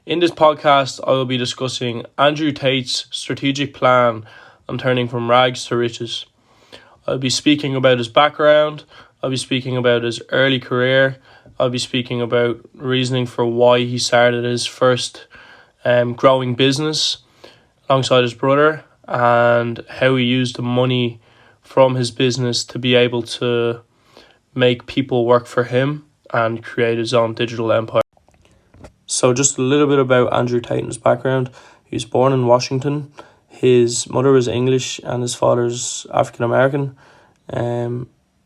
In this podcast, I will be discussing Andrew Tate's strategic plan on turning from rags to riches. I'll be speaking about his background, I'll be speaking about his early career, I'll be speaking about reasoning for why he started his first growing business alongside his brother, and how he used the money from his business to be able to make people work for him and create his own digital empire. So just a little bit about Andrew Tate and his background. He was born in Washington. His mother was English and his father's African American.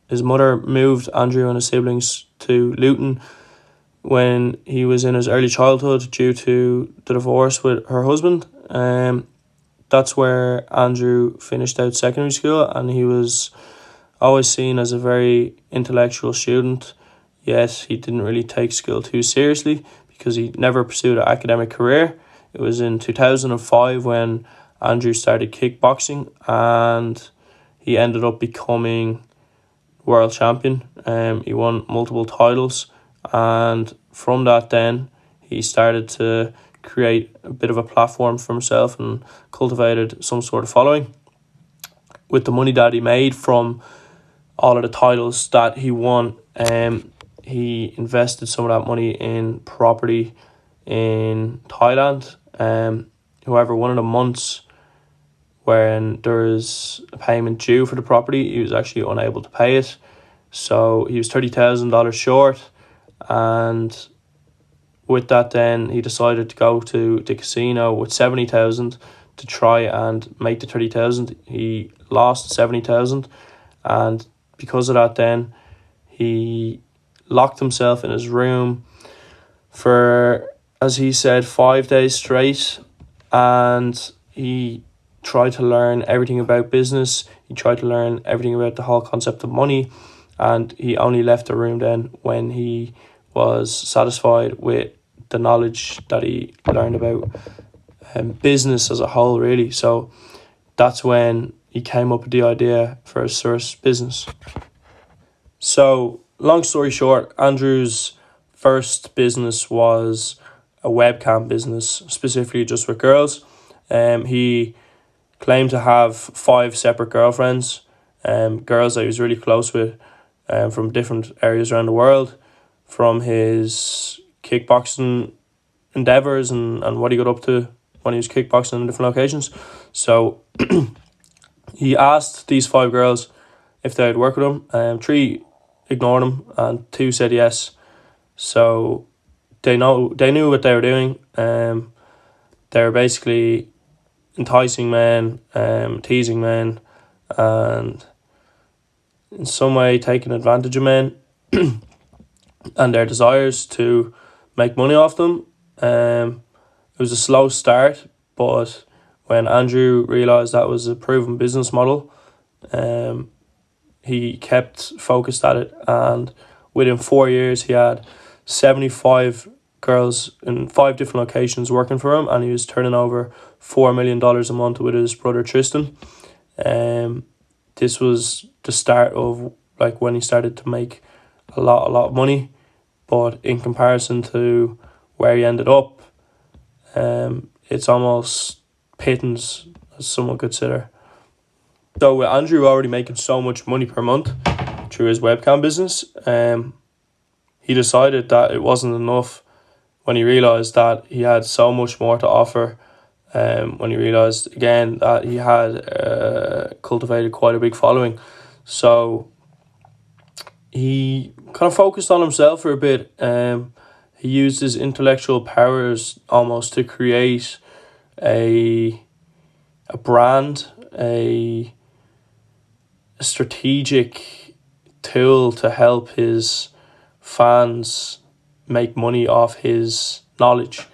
His mother moved Andrew and his siblings to Luton when he was in his early childhood due to the divorce with her husband. That's where Andrew finished out secondary school, and he was always seen as a very intellectual student, yet he didn't really take school too seriously because he never pursued an academic career. It was in 2005 when Andrew started kickboxing, and he ended up becoming world champion. He won multiple titles, and from that then he started to create a bit of a platform for himself and cultivated some sort of following. With the money that he made from all of the titles that he won, he invested some of that money in property in Thailand. However, one of the months when there is a payment due for the property, he was actually unable to pay it. So he was $30,000 short, and with that then he decided to go to the casino with 70,000 to try and make the 30,000. He lost 70,000, and because of that then he locked himself in his room for, as he said, 5 days straight, and he tried to learn everything about business. He tried to learn everything about the whole concept of money, and he only left the room then when he was satisfied with the knowledge that he learned about business as a whole, really. So that's when he came up with the idea for his first business. So long story short, Andrew's first business was a webcam business, specifically just with girls. He claimed to have 5 separate girlfriends, girls that he was really close with, from different areas around the world, from his kickboxing endeavours and what he got up to when he was kickboxing in different locations. So he asked these 5 girls if they'd work with him. 3 ignored him and 2 said yes. So they knew what they were doing. They were basically enticing men, teasing men, and in some way taking advantage of men and their desires to make money off them. It was a slow start, but when Andrew realised that was a proven business model, he kept focused at it, and within 4 years he had 75 girls in 5 different locations working for him, and he was turning over $4 million a month with his brother Tristan. This was the start of like when he started to make a lot of money, but in comparison to where he ended up, it's almost pittance, as someone could consider. So with Andrew already making so much money per month through his webcam business, he decided that it wasn't enough when he realised that he had so much more to offer. When he realised again that he had cultivated quite a big following. So he kind of focused on himself for a bit. He used his intellectual powers almost to create a brand, a strategic tool to help his fans make money off his knowledge.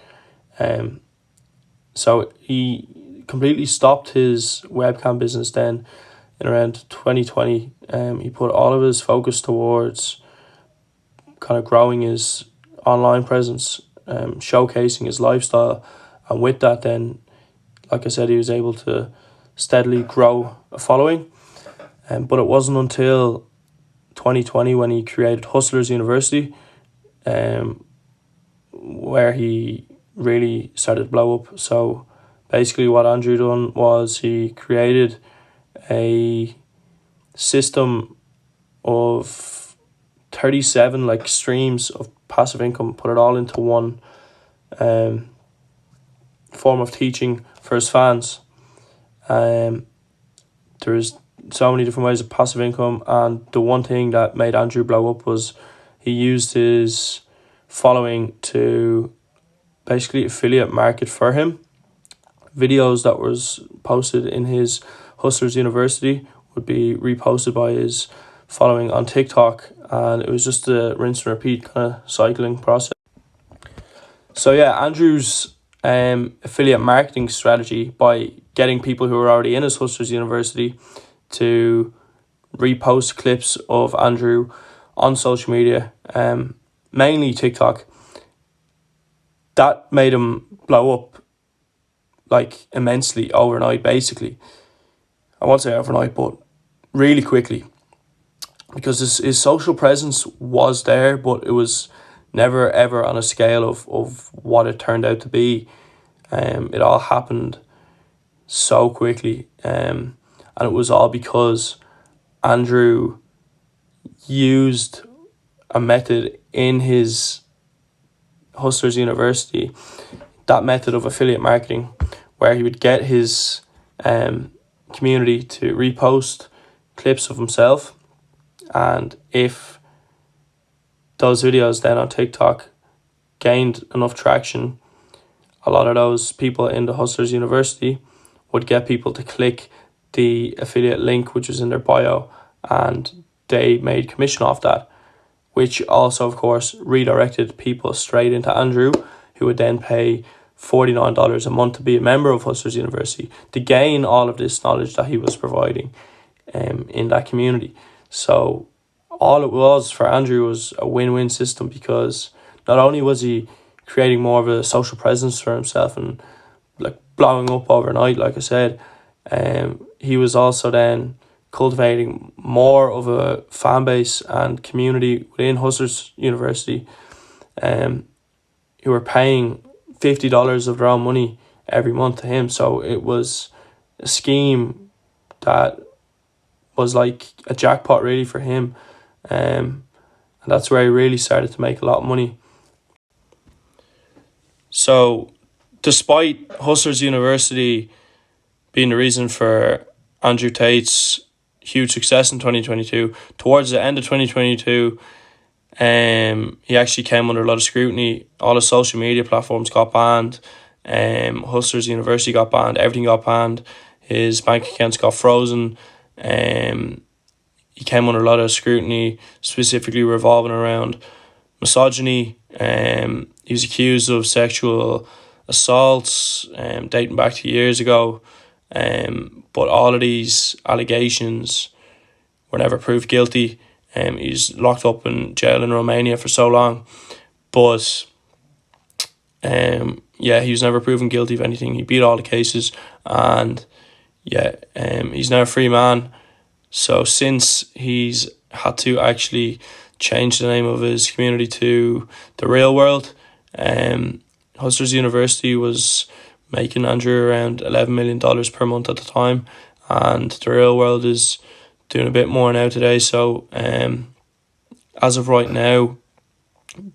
So he completely stopped his webcam business then in around 2020. He put all of his focus towards kind of growing his online presence, showcasing his lifestyle, and with that then, like I said, he was able to steadily grow a following. But it wasn't until 2020 when he created Hustlers University, where he really started to blow up. So basically what Andrew done was he created a system of 37 like streams of passive income, put it all into one form of teaching for his fans. There's so many different ways of passive income, and the one thing that made Andrew blow up was he used his following to basically affiliate market for him. Videos that was posted in his Hustlers University would be reposted by his following on TikTok, and it was just a rinse and repeat kind of cycling process. So yeah, Andrew's affiliate marketing strategy, by getting people who are already in his Hustlers University to repost clips of Andrew on social media, mainly TikTok, that made him blow up like immensely overnight, basically. I won't say overnight, but really quickly, because his social presence was there, but it was never ever on a scale of what it turned out to be. It all happened so quickly, and it was all because Andrew used a method in his Hustlers University, that method of affiliate marketing, where he would get his community to repost clips of himself, and if those videos then on TikTok gained enough traction, a lot of those people in the Hustlers University would get people to click the affiliate link which was in their bio, and they made commission off that, which also of course redirected people straight into Andrew, who would then pay $49 a month to be a member of Hustlers University to gain all of this knowledge that he was providing in that community. So all it was for Andrew was a win-win system, because not only was he creating more of a social presence for himself and like blowing up overnight, like I said, he was also then cultivating more of a fan base and community within Hustlers University, who were paying $50 of their own money every month to him. So it was a scheme that was like a jackpot really for him, and that's where he really started to make a lot of money. So despite Hustlers University being the reason for Andrew Tate's huge success in 2022, towards the end of 2022, he actually came under a lot of scrutiny. All his social media platforms got banned. Hustlers University got banned. Everything got banned. His bank accounts got frozen. He came under a lot of scrutiny, specifically revolving around misogyny. He was accused of sexual assaults, dating back to years ago. But all of these allegations were never proved guilty. He's locked up in jail in Romania for so long, but he was never proven guilty of anything. He beat all the cases, and he's now a free man. So since he's had to actually change the name of his community to The Real World, Hustlers University was making Andrew around $11 million per month at the time, and The Real World is doing a bit more now today. So as of right now,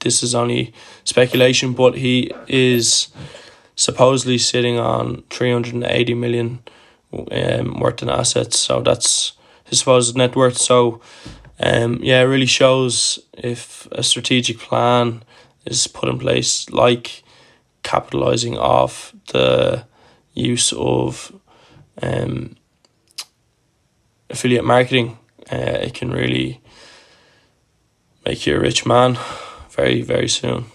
this is only speculation, but he is supposedly sitting on 380 million worth in assets. So that's his supposed net worth. So it really shows if a strategic plan is put in place, like capitalizing off the use of affiliate marketing, it can really make you a rich man very, very soon.